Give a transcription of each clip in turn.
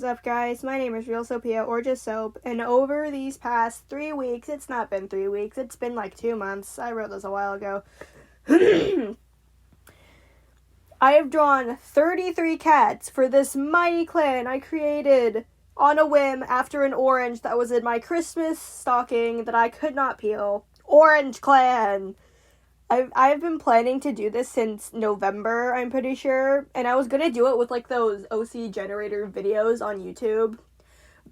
is up, guys? My name is Real Sophia, or just Soap, and over these past 3 weeks, it's not been 3 weeks, it's been like 2 months. I wrote this a while ago. I have drawn 33 cats for this mighty clan I created on a whim after an orange that was in my Christmas stocking that I could not peel. Orange Clan! I've been planning to do this since November, I'm pretty sure, and I was gonna do it with like those OC generator videos on YouTube,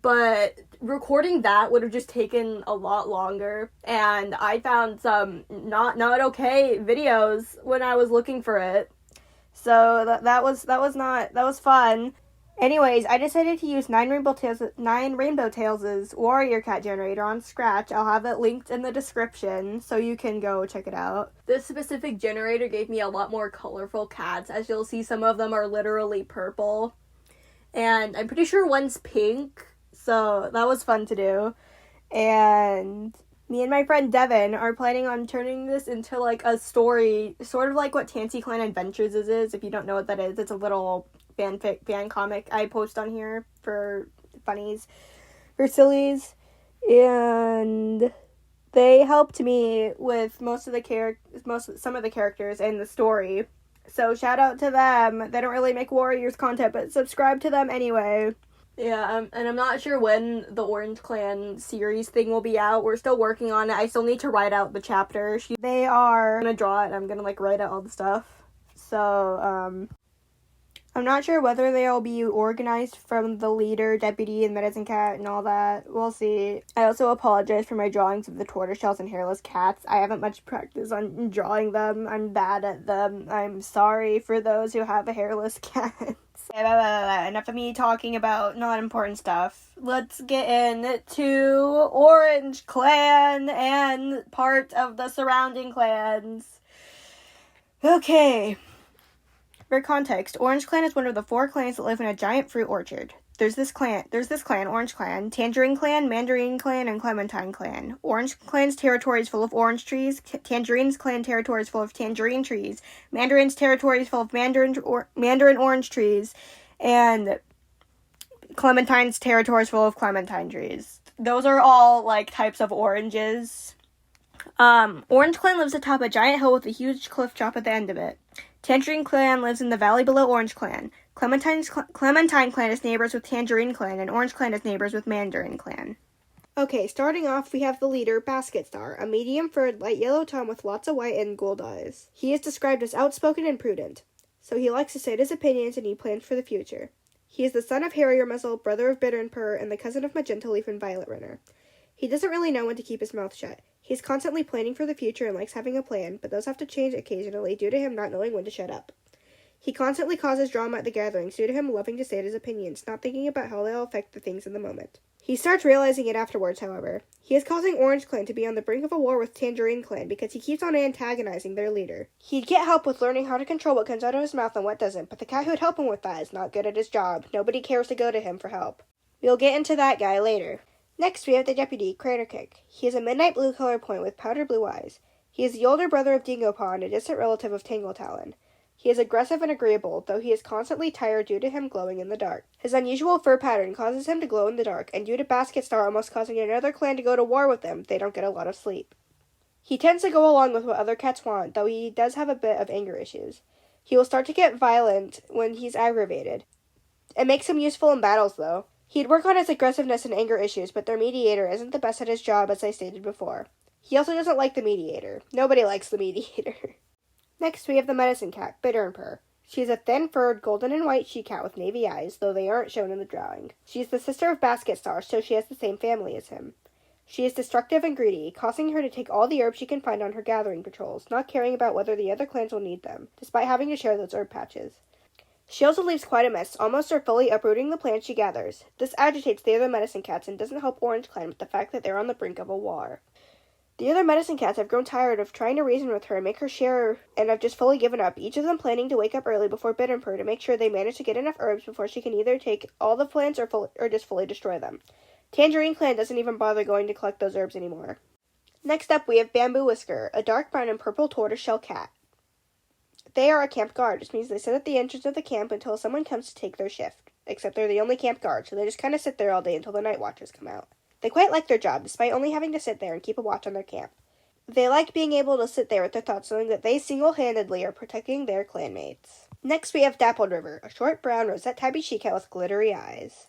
but recording that would have just taken a lot longer, and I found some not okay videos when I was looking for it, so that was fun. Anyways, I decided to use 9 Rainbow Tails' warrior cat generator on Scratch. I'll have it linked in the description so you can go check it out. This specific generator gave me a lot more colorful cats. As you'll see, some of them are literally purple. And I'm pretty sure one's pink, so that was fun to do. And me and my friend Devin are planning on turning this into like a story, sort of like what Tansy Clan Adventures is. If you don't know what that is, it's a little fan comic I post on here for funnies, for sillies, and they helped me with some of the characters and the story. So shout out to them. They don't really make Warriors content, but subscribe to them anyway. Yeah, and I'm not sure when the Orange Clan series thing will be out. We're still working on it. I still need to write out the chapter. They are gonna draw it. I'm gonna like write out all the stuff. So, I'm not sure whether they'll be organized from the leader, deputy, and medicine cat and all that. We'll see. I also apologize for my drawings of the tortoiseshells and hairless cats. I haven't much practice on drawing them. I'm bad at them. I'm sorry for those who have a hairless cat. Enough of me talking about not important stuff. Let's get into Orange Clan and part of the surrounding clans. Okay. For context, Orange Clan is one of the 4 clans that live in a giant fruit orchard. There's this clan, Orange Clan, Tangerine Clan, Mandarin Clan, and Clementine Clan. Orange Clan's territory is full of orange trees, Tangerine's clan territory is full of tangerine trees, Mandarin's territory is full of mandarin orange trees, and Clementine's territory is full of clementine trees. Those are all, like, types of oranges. Orange Clan lives atop a giant hill with a huge cliff drop at the end of it. Tangerine Clan lives in the valley below Orange Clan. Clementine Clan is neighbors with Tangerine Clan, and Orange Clan is neighbors with Mandarin Clan. Okay, starting off, we have the leader, Basket Star, a medium-furred light yellow Tom with lots of white and gold eyes. He is described as outspoken and prudent, so he likes to state his opinions and he plans for the future. He is the son of Harrier Muzzle, brother of Bitter and Purr, and the cousin of Magenta Leaf and Violet Runner. He doesn't really know when to keep his mouth shut. He's constantly planning for the future and likes having a plan, but those have to change occasionally due to him not knowing when to shut up. He constantly causes drama at the gatherings due to him loving to state his opinions, not thinking about how they'll affect the things in the moment. He starts realizing it afterwards, however. He is causing Orange Clan to be on the brink of a war with Tangerine Clan because he keeps on antagonizing their leader. He'd get help with learning how to control what comes out of his mouth and what doesn't, but the cat who'd help him with that is not good at his job. Nobody cares to go to him for help. We'll get into that guy later. Next, we have the deputy, Crater Kick. He is a midnight blue color point with powder blue eyes. He is the older brother of Dingo Paw and a distant relative of Tangle Talon. He is aggressive and agreeable, though he is constantly tired due to him glowing in the dark. His unusual fur pattern causes him to glow in the dark, and due to Basket Star almost causing another clan to go to war with him, they don't get a lot of sleep. He tends to go along with what other cats want, though he does have a bit of anger issues. He will start to get violent when he's aggravated. It makes him useful in battles, though. He'd work on his aggressiveness and anger issues, but their mediator isn't the best at his job, as I stated before. He also doesn't like the mediator. Nobody likes the mediator. Next, we have the medicine cat, Bitter and Purr. She is a thin-furred, golden and white she-cat with navy eyes, though they aren't shown in the drawing. She is the sister of Basket Star, so she has the same family as him. She is destructive and greedy, causing her to take all the herbs she can find on her gathering patrols, not caring about whether the other clans will need them, despite having to share those herb patches. She also leaves quite a mess, almost or fully uprooting the plants she gathers. This agitates the other medicine cats and doesn't help Orange Clan with the fact that they're on the brink of a war. The other medicine cats have grown tired of trying to reason with her and make her share and have just fully given up, each of them planning to wake up early before Bitter and Purr to make sure they manage to get enough herbs before she can either take all the plants or just fully destroy them. Tangerine Clan doesn't even bother going to collect those herbs anymore. Next up, we have Bamboo Whisker, a dark brown and purple tortoiseshell cat. They are a camp guard, which means they sit at the entrance of the camp until someone comes to take their shift. except they're the only camp guard, so they just kind of sit there all day until the night watchers come out. They quite like their job, despite only having to sit there and keep a watch on their camp. They like being able to sit there with their thoughts knowing that they single-handedly are protecting their clanmates. Next we have Dappled River, a short brown rosette tabby she-cat with glittery eyes.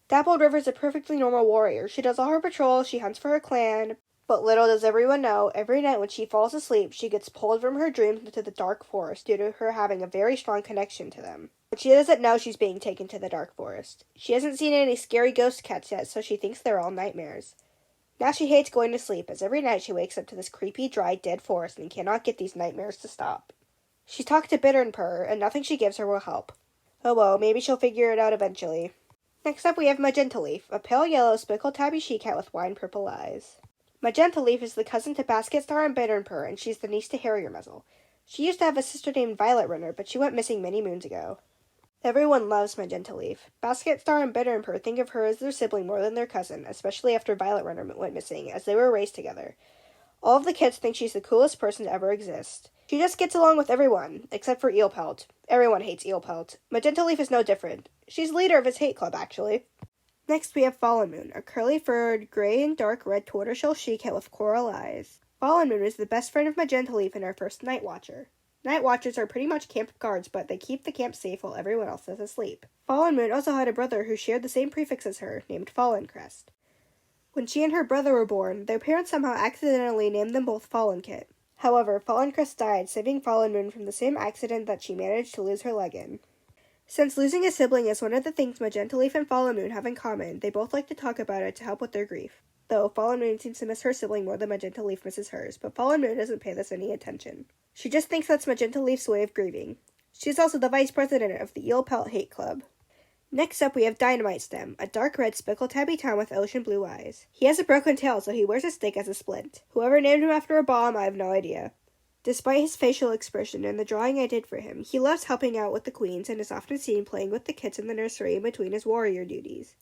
Dappled River is a perfectly normal warrior. She does all her patrols, she hunts for her clan, but little does everyone know, every night when she falls asleep, she gets pulled from her dreams into the dark forest due to her having a very strong connection to them. But she doesn't know she's being taken to the dark forest. She hasn't seen any scary ghost cats yet, so she thinks they're all nightmares. Now she hates going to sleep, as every night she wakes up to this creepy, dry, dead forest and cannot get these nightmares to stop. She's talked to Bittern Purr, and nothing she gives her will help. Oh well, maybe she'll figure it out eventually. Next up we have Magenta Leaf, a pale yellow speckled tabby she-cat with wine purple eyes. Magenta Leaf is the cousin to Basket Star and Bittern Purr, and she's the niece to Harrier Muzzle. She used to have a sister named Violet Runner, but she went missing many moons ago. Everyone loves Magenta Leaf. Basket Star and Bittern Purr think of her as their sibling more than their cousin, especially after Violet Runner went missing, as they were raised together. All of the kids think she's the coolest person to ever exist. She just gets along with everyone, except for Eelpelt. Everyone hates Eelpelt. Magenta Leaf is no different. She's leader of his hate club, actually. Next we have Fallen Moon, a curly-furred, gray and dark red tortoiseshell she-cat with coral eyes. Fallen Moon is the best friend of Magenta Leaf and our first night watcher. Night watchers are pretty much camp guards, but they keep the camp safe while everyone else is asleep. Fallen Moon also had a brother who shared the same prefix as her, named Fallen Crest. When she and her brother were born, their parents somehow accidentally named them both Fallen Kit. However, Fallen Crest died, saving Fallen Moon from the same accident that she managed to lose her leg in. Since losing a sibling is one of the things Magenta Leaf and Fallen Moon have in common, they both like to talk about it to help with their grief. Though Fallen Moon seems to miss her sibling more than Magenta Leaf misses hers, but Fallen Moon doesn't pay this any attention. She just thinks that's Magenta Leaf's way of grieving. She's also the vice president of the Eelpelt Hate Club. Next up we have Dynamite Stem, a dark red speckled tabby town with ocean blue eyes. He has a broken tail, so he wears a stick as a splint. Whoever named him after a bomb, I have no idea. Despite his facial expression and the drawing I did for him, he loves helping out with the queens and is often seen playing with the kids in the nursery in between his warrior duties.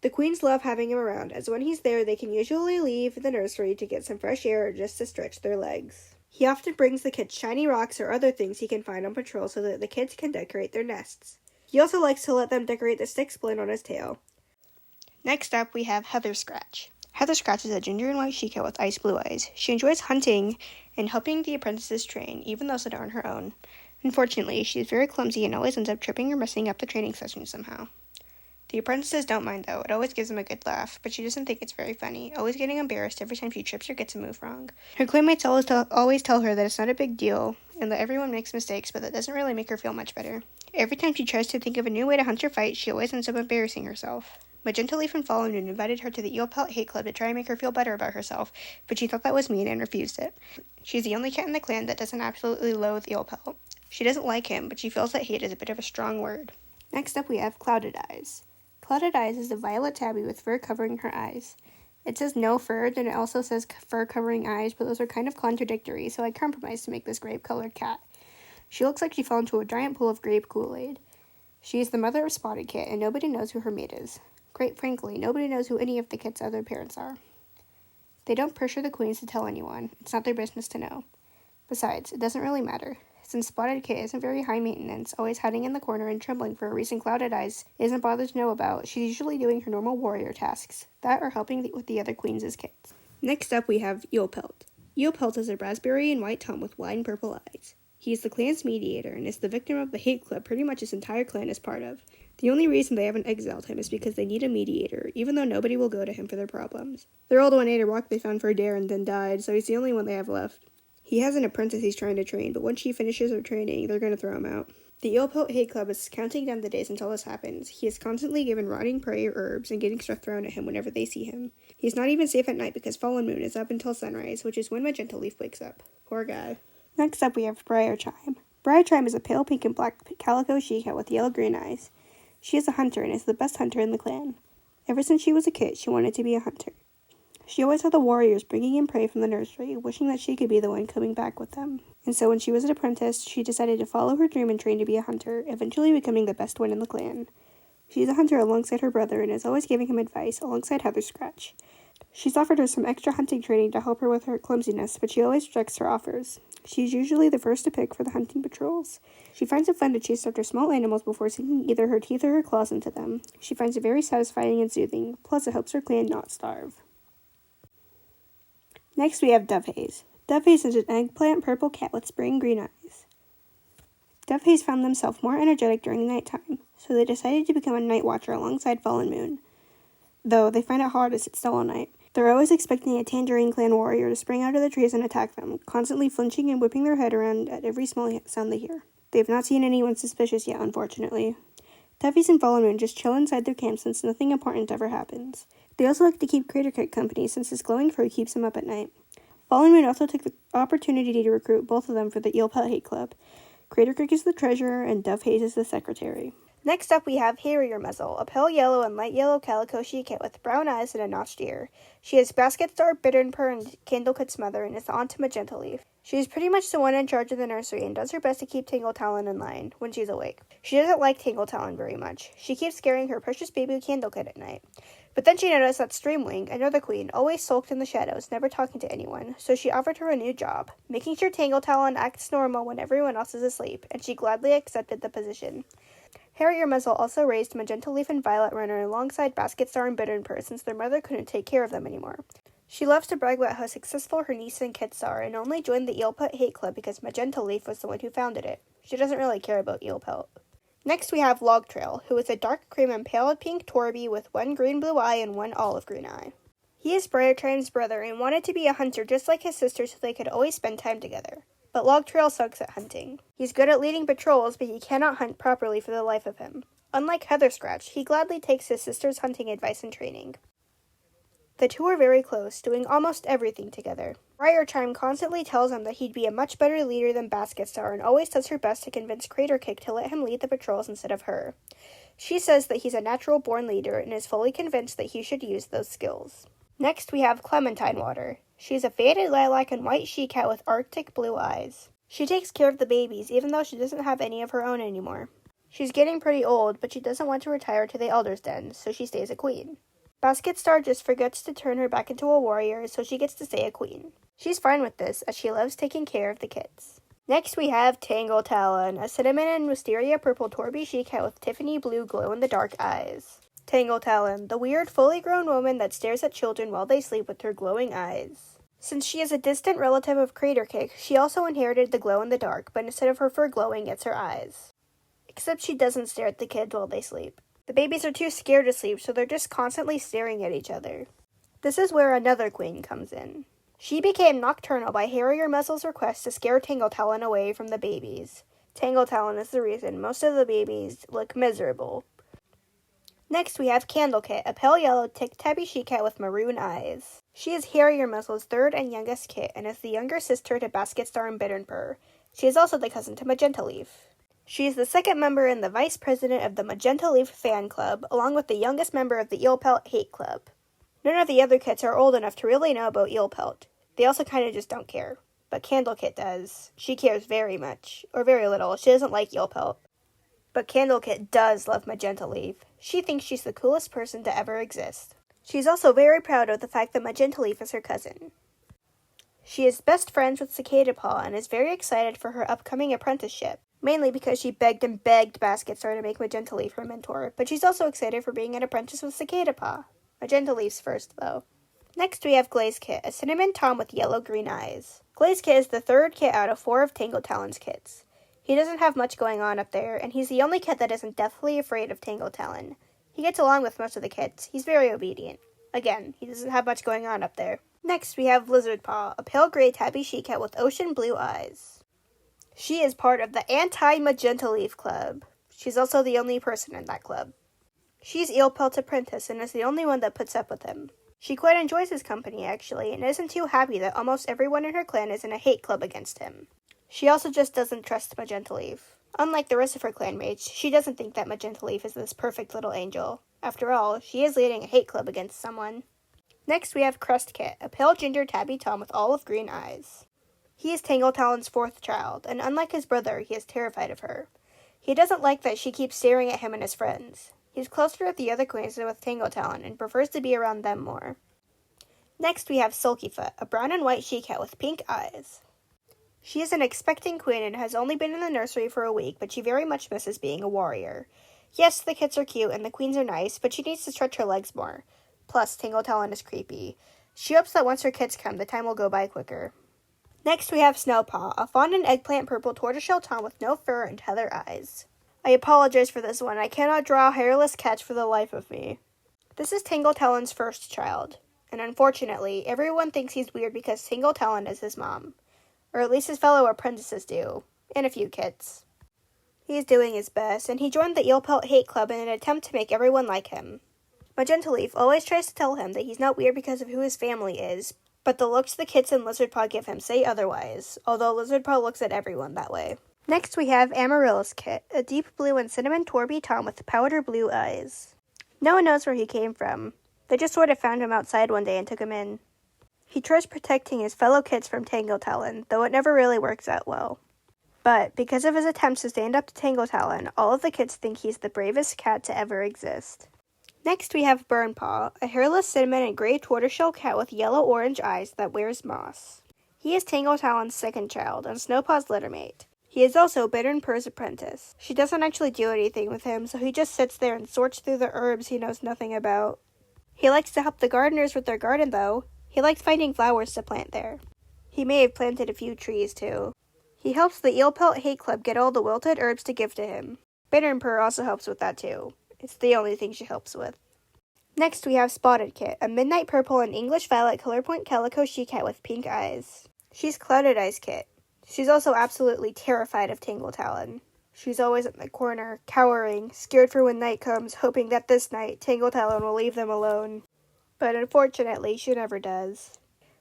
The queens love having him around, as when he's there they can usually leave the nursery to get some fresh air or just to stretch their legs. He often brings the kids shiny rocks or other things he can find on patrol so that the kids can decorate their nests. He also likes to let them decorate the stick splint on his tail. Next up, we have Heather Scratch. Heather Scratch is a ginger and white she-cat with ice blue eyes. She enjoys hunting and helping the apprentices train, even those that aren't her own. Unfortunately, she is very clumsy and always ends up tripping or messing up the training session somehow. The apprentices don't mind though, it always gives them a good laugh, but she doesn't think it's very funny, always getting embarrassed every time she trips or gets a move wrong. Her clanmates always tell her that it's not a big deal, and that everyone makes mistakes, but that doesn't really make her feel much better. Every time she tries to think of a new way to hunt or fight, she always ends up embarrassing herself. Magenta Leaf and Fallen Moon invited her to the Eelpelt Hate Club to try and make her feel better about herself, but she thought that was mean and refused it. She's the only cat in the clan that doesn't absolutely loathe Eelpelt. She doesn't like him, but she feels that hate is a bit of a strong word. Next up we have Clouded Eyes. Clouded Eyes is a violet tabby with fur covering her eyes. It says no fur, then it also says fur covering eyes, but those are kind of contradictory, so I compromised to make this grape-colored cat. She looks like she fell into a giant pool of grape Kool-Aid. She is the mother of Spotted Kit, and nobody knows who her mate is. Quite frankly, nobody knows who any of the kit's other parents are. They don't pressure the queens to tell anyone. It's not their business to know. Besides, it doesn't really matter. Since Spotted Kit isn't very high maintenance, always hiding in the corner and trembling for a reason Clouded Eyes isn't bothered to know about, she's usually doing her normal warrior tasks, that or helping with the other queens' kids. Next up we have Eelpelt. Eelpelt is a raspberry and white tom with wine purple eyes. He is the clan's mediator and is the victim of the hate club pretty much his entire clan is part of. The only reason they haven't exiled him is because they need a mediator, even though nobody will go to him for their problems. Their old one ate a rock they found for Darren, then died, so he's the only one they have left. He has an apprentice he's trying to train, but once she finishes her training, they're going to throw him out. The Eelpelt Hate Club is counting down the days until this happens. He is constantly given rotting prey or herbs and getting stuff thrown at him whenever they see him. He's not even safe at night because Fallen Moon is up until sunrise, which is when Magenta Leaf wakes up. Poor guy. Next up we have Briar Chime. Briar Chime is a pale pink and black calico she-cat with yellow-green eyes. She is a hunter and is the best hunter in the clan. Ever since she was a kid, she wanted to be a hunter. She always saw the warriors bringing in prey from the nursery, wishing that she could be the one coming back with them. And so when she was an apprentice, she decided to follow her dream and train to be a hunter, eventually becoming the best one in the clan. She's a hunter alongside her brother and is always giving him advice, alongside Heather Scratch. She's offered her some extra hunting training to help her with her clumsiness, but she always rejects her offers. She's usually the first to pick for the hunting patrols. She finds it fun to chase after small animals before sinking either her teeth or her claws into them. She finds it very satisfying and soothing, plus it helps her clan not starve. Next we have Dovehaze. Dovehaze is an eggplant purple cat with spring green eyes. Dovehaze found themselves more energetic during the nighttime, so they decided to become a night watcher alongside Fallen Moon. Though they find it hard to sit still all night. They're always expecting a Tangerine Clan warrior to spring out of the trees and attack them, constantly flinching and whipping their head around at every small sound they hear. They have not seen anyone suspicious yet, unfortunately. Dovehaze and Fallen Moon just chill inside their camp since nothing important ever happens. They also like to keep Crater Kick company since his glowing fur keeps them up at night. Fallen Moon also took the opportunity to recruit both of them for the Eel Pelt Hate Club. Crater Kick is the treasurer and Dovehaze is the secretary. Next up we have Harrier Muzzle, a pale yellow and light yellow calico she-cat with brown eyes and a notched ear. She is Basket Star, Bitternpur, and Candlecoat's mother and is the aunt to Magenta Leaf. She is pretty much the one in charge of the nursery and does her best to keep Tangle Talon in line when she's awake. She doesn't like Tangle Talon very much. She keeps scaring her precious baby Candlecoat at night. But then she noticed that Streamwing, another queen, always sulked in the shadows, never talking to anyone, so she offered her a new job, making sure Tangle Talon acts normal when everyone else is asleep, and she gladly accepted the position. Harrier Muzzle also raised Magenta Leaf and Violet Runner alongside Basket Star and Bitternpur since their mother couldn't take care of them anymore. She loves to brag about how successful her niece and kids are and only joined the Eel Pelt Hate Club because Magenta Leaf was the one who founded it. She doesn't really care about Eel Pelt. Next we have Log Trail, who is a dark cream and pale pink Torby with one green-blue eye and one olive-green eye. He is Briartime's brother and wanted to be a hunter just like his sister so they could always spend time together. But Log Trail sucks at hunting. He's good at leading patrols, but he cannot hunt properly for the life of him. Unlike Heather Scratch, he gladly takes his sister's hunting advice and training. The two are very close, doing almost everything together. Briartime constantly tells him that he'd be a much better leader than Basket Star and always does her best to convince Crater Kick to let him lead the patrols instead of her. She says that he's a natural-born leader and is fully convinced that he should use those skills. Next we have Clementine Water. She's a faded lilac and white she-cat with arctic blue eyes. She takes care of the babies, even though she doesn't have any of her own anymore. She's getting pretty old, but she doesn't want to retire to the Elder's Den, so she stays a queen. Basket Star just forgets to turn her back into a warrior, so she gets to stay a queen. She's fine with this, as she loves taking care of the kids. Next we have Tangle Talon, a cinnamon and wisteria purple Torby she-cat with Tiffany blue glow-in-the-dark eyes. Tangle Talon, the weird, fully grown woman that stares at children while they sleep with her glowing eyes. Since she is a distant relative of Crater Kick, she also inherited the glow-in-the-dark, but instead of her fur glowing, it's her eyes. Except she doesn't stare at the kids while they sleep. The babies are too scared to sleep, so they're just constantly staring at each other. This is where another queen comes in. She became nocturnal by Harrier Muzzle's request to scare Tangle Talon away from the babies. Tangle Talon is the reason most of the babies look miserable. Next we have Candlecoat, a pale yellow tick-tabby she-cat with maroon eyes. She is Harrier Muzzle's third and youngest kit, and is the younger sister to Basket Star and Bitternpur. She is also the cousin to Magenta Leaf. She is the second member and the vice president of the Magenta Leaf Fan Club, along with the youngest member of the Eel Pelt Hate Club. None of the other kits are old enough to really know about Eel Pelt. They also kind of just don't care. But Candlecoat does. She cares very much, or very little. She doesn't like Eel Pelt. But Candlecoat does love Magenta Leaf. She thinks she's the coolest person to ever exist. She's also very proud of the fact that Magenta Leaf is her cousin. She is best friends with Cicada Paw and is very excited for her upcoming apprenticeship, mainly because she begged and begged Basket Star to make Magenta Leaf her mentor, but she's also excited for being an apprentice with Cicada Paw. Magenta Leaf's first, though. Next we have Glaze Kit, a cinnamon tom with yellow-green eyes. Glaze Kit is the third kit out of 4 of Tangle Talon's kits. He doesn't have much going on up there, and he's the only kit that isn't deathly afraid of Tangle Talon. He gets along with most of the kits. He's very obedient. Again, he doesn't have much going on up there. Next, we have Lizard Paw, a pale gray tabby she-cat with ocean blue eyes. She is part of the Anti-Magenta Leaf Club. She's also the only person in that club. She's Eel Pelt's apprentice and is the only one that puts up with him. She quite enjoys his company, actually, and isn't too happy that almost everyone in her clan is in a hate club against him. She also just doesn't trust Magenta Leaf. Unlike the rest of her clanmates, she doesn't think that Magenta Leaf is this perfect little angel. After all, she is leading a hate club against someone. Next, we have Crust Kit, a pale ginger tabby tom with olive green eyes. He is Tangle Talon's 4th child, and unlike his brother, he is terrified of her. He doesn't like that she keeps staring at him and his friends. He's closer with the other queens than with Tangle Talon, and prefers to be around them more. Next, we have Sulkyfoot, a brown and white she-cat with pink eyes. She is an expecting queen and has only been in the nursery for a week, but she very much misses being a warrior. Yes, the kits are cute and the queens are nice, but she needs to stretch her legs more. Plus, Tingle Talon is creepy. She hopes that once her kits come, the time will go by quicker. Next, we have Snowpaw, a fawn and eggplant purple tortoiseshell tom with no fur and heather eyes. I apologize for this one. I cannot draw hairless cats for the life of me. This is Tingle Talon's first child, and unfortunately, everyone thinks he's weird because Tingle Talon is his mom. Or at least his fellow apprentices do, and a few kits. He's doing his best, and he joined the Eelpelt Hate Club in an attempt to make everyone like him. Magenta Leaf always tries to tell him that he's not weird because of who his family is, but the looks the kits and Lizardpaw give him say otherwise, although Lizardpaw looks at everyone that way. Next we have Amaryllis Kit, a deep blue and cinnamon Torby Tom with powder blue eyes. No one knows where he came from. They just sort of found him outside one day and took him in. He tries protecting his fellow kits from Tingle Talon, though it never really works out well. But, because of his attempts to stand up to Tingle Talon, all of the kits think he's the bravest cat to ever exist. Next we have Burnpaw, a hairless cinnamon and gray tortoiseshell cat with yellow-orange eyes that wears moss. He is Tingle Talon's second child and Snowpaw's littermate. He is also Bitterpurr's apprentice. She doesn't actually do anything with him, so he just sits there and sorts through the herbs he knows nothing about. He likes to help the gardeners with their garden, though. He likes finding flowers to plant there. He may have planted a few trees, too. He helps the Eelpelt Hate Club get all the wilted herbs to give to him. Bitterpurr also helps with that, too. It's the only thing she helps with. Next, we have Spotted Kit, a midnight purple and English violet color point calico she-cat with pink eyes. She's Clouded Eyes Kit. She's also absolutely terrified of Tingle Talon. She's always in the corner, cowering, scared for when night comes, hoping that this night Tingle Talon will leave them alone. But unfortunately, she never does.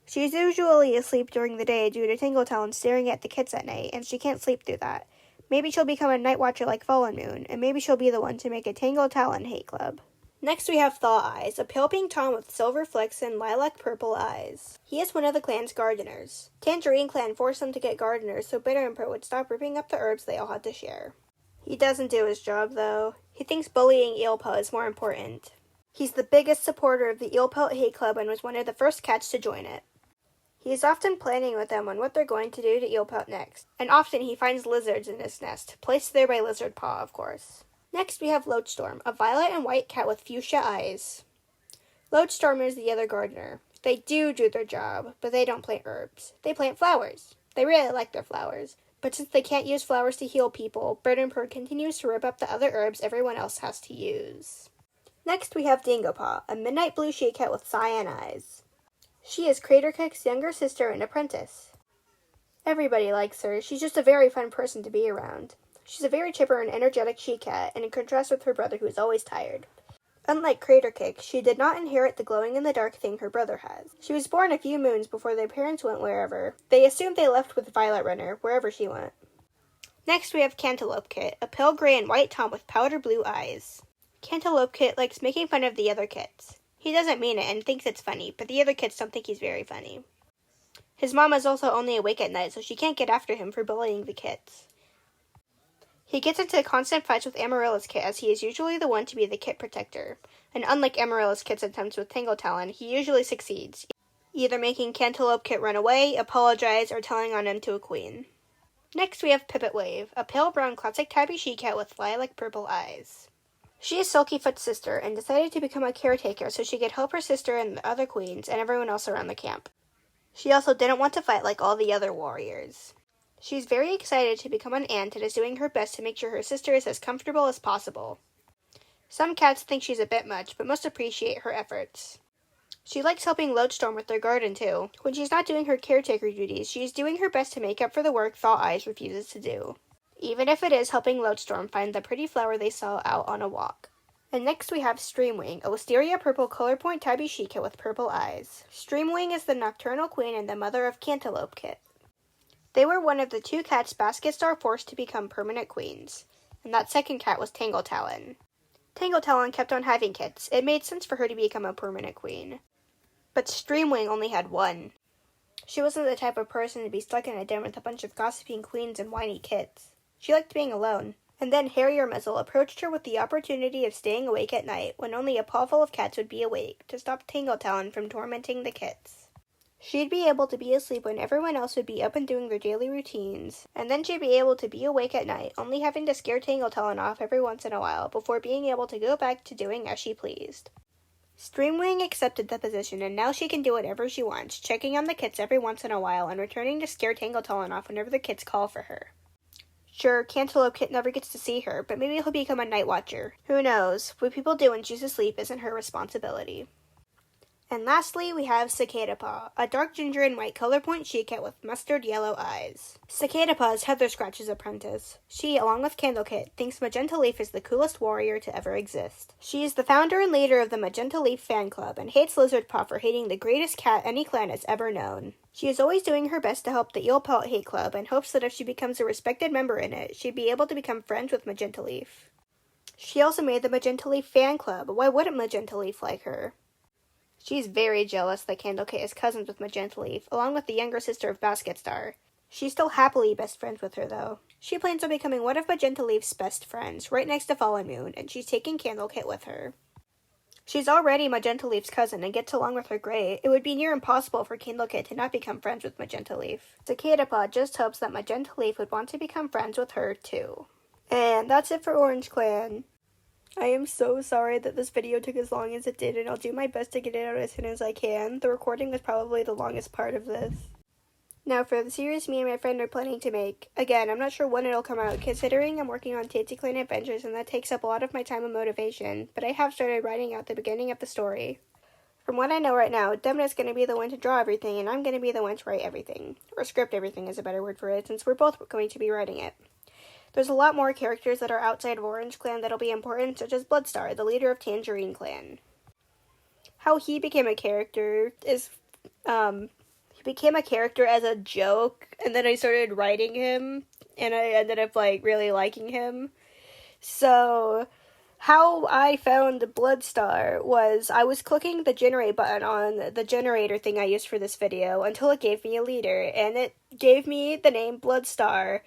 She's usually asleep during the day due to Tingle Talon staring at the kits at night, and she can't sleep through that. Maybe she'll become a night watcher like Fallen Moon, and maybe she'll be the one to make a Tingle Talon hate club. Next we have Thaw Eyes, a pale pink tom with silver flecks and lilac purple eyes. He is one of the clan's gardeners. Tangerine Clan forced him to get gardeners so Bitterpurr would stop ripping up the herbs they all had to share. He doesn't do his job, though. He thinks bullying Eelpelt is more important. He's the biggest supporter of the Eelpelt Hate Club and was one of the first cats to join it. He is often planning with them on what they're going to do to Eelpelt next, and often he finds lizards in his nest, placed there by Lizardpaw, of course. Next we have Lodestorm, a violet and white cat with fuchsia eyes. Lodestorm is the other gardener. They do their job, but they don't plant herbs. They plant flowers. They really like their flowers. But since they can't use flowers to heal people, Bitterpurr continues to rip up the other herbs everyone else has to use. Next we have Dingopaw, a midnight blue she-cat with cyan eyes. She is Craterkick's younger sister and apprentice. Everybody likes her. She's just a very fun person to be around. She's a very chipper and energetic she-cat, and in contrast with her brother who is always tired. Unlike Craterkick, she did not inherit the glowing-in-the-dark thing her brother has. She was born a few moons before their parents went wherever. They assumed they left with Violet Runner, wherever she went. Next we have Cantaloupe Kit, a pale gray and white tom with powder blue eyes. Cantaloupe Kit likes making fun of the other kits. He doesn't mean it and thinks it's funny, but the other kits don't think he's very funny. His mom is also only awake at night, so she can't get after him for bullying the kits. He gets into constant fights with Amaryllis Kit, as he is usually the one to be the kit protector. And unlike Amaryllis Kit's attempts with Tingle Talon, he usually succeeds, either making Cantaloupe Kit run away, apologize, or telling on him to a queen. Next we have Pipit Wave, a pale brown classic tabby she-cat with lilac purple eyes. She is Sulkyfoot's sister, and decided to become a caretaker so she could help her sister and the other queens and everyone else around the camp. She also didn't want to fight like all the other warriors. She's very excited to become an aunt and is doing her best to make sure her sister is as comfortable as possible. Some cats think she's a bit much, but most appreciate her efforts. She likes helping Lodestorm with their garden, too. When she's not doing her caretaker duties, she is doing her best to make up for the work Thaw Eyes refuses to do, even if it is helping Lodestorm find the pretty flower they saw out on a walk. And next we have Streamwing, a wisteria purple color point tabby she-cat with purple eyes. Streamwing is the nocturnal queen and the mother of Cantaloupe Kit. They were one of the two cats Basket Star forced to become permanent queens, and that second cat was Tingle Talon. Tingle Talon kept on having kits. It made sense for her to become a permanent queen. But Streamwing only had one. She wasn't the type of person to be stuck in a den with a bunch of gossiping queens and whiny kits. She liked being alone. And then Harrier Muzzle approached her with the opportunity of staying awake at night when only a pawful of cats would be awake to stop Tingle Talon from tormenting the kits. She'd be able to be asleep when everyone else would be up and doing their daily routines, and then she'd be able to be awake at night, only having to scare Tangletown off every once in a while before being able to go back to doing as she pleased. Streamwing accepted the position, and now she can do whatever she wants, checking on the kits every once in a while and returning to scare Tangletown off whenever the kits call for her. Sure, Cantaloupe Kit never gets to see her, but maybe he'll become a night watcher. Who knows? What people do when she's asleep isn't her responsibility. And lastly, we have Cicada Paw, a dark ginger and white color point she-cat with mustard yellow eyes. Cicada Paw is Heather Scratch's apprentice. She, along with Candlekit, thinks Magenta Leaf is the coolest warrior to ever exist. She is the founder and leader of the Magenta Leaf fan club and hates Lizard Paw for hating the greatest cat any clan has ever known. She is always doing her best to help the Eel Pelt Hate Club and hopes that if she becomes a respected member in it, she'd be able to become friends with Magenta Leaf. She also made the Magenta Leaf fan club. Why wouldn't Magenta Leaf like her? She's very jealous that Candlekit is cousins with Magenta Leaf, along with the younger sister of Basket Star. She's still happily best friends with her, though. She plans on becoming one of Magenta Leaf's best friends, right next to Fallen Moon, and she's taking Candlekit with her. She's already Magenta Leaf's cousin and gets along with her great. It would be near impossible for Candlekit to not become friends with Magenta Leaf. Cicada Paw just hopes that Magenta Leaf would want to become friends with her, too. And that's it for Orange Clan. I am so sorry that this video took as long as it did, and I'll do my best to get it out as soon as I can. The recording was probably the longest part of this. Now for the series me and my friend are planning to make. Again, I'm not sure when it'll come out, considering I'm working on Tasty Clan Adventures and that takes up a lot of my time and motivation, but I have started writing out the beginning of the story. From what I know right now, Devin's going to be the one to draw everything, and I'm going to be the one to write everything. Or script everything is a better word for it, since we're both going to be writing it. There's a lot more characters that are outside of Orange Clan that'll be important, such as Bloodstar, the leader of Tangerine Clan. How he became a character is, he became a character as a joke, and then I started writing him, and I ended up, really liking him. So, how I found Bloodstar was I was clicking the generate button on the generator thing I used for this video until it gave me a leader, and it gave me the name Bloodstar.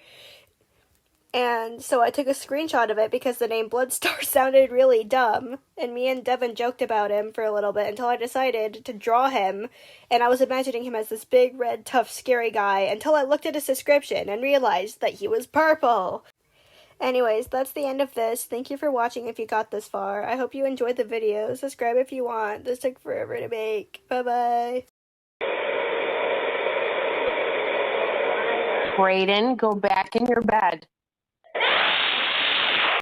And so I took a screenshot of it because the name Bloodstar sounded really dumb. And me and Devin joked about him for a little bit until I decided to draw him. And I was imagining him as this big, red, tough, scary guy until I looked at his description and realized that he was purple. Anyways, that's the end of this. Thank you for watching if you got this far. I hope you enjoyed the video. Subscribe if you want. This took forever to make. Bye-bye. Brayden, go back in your bed.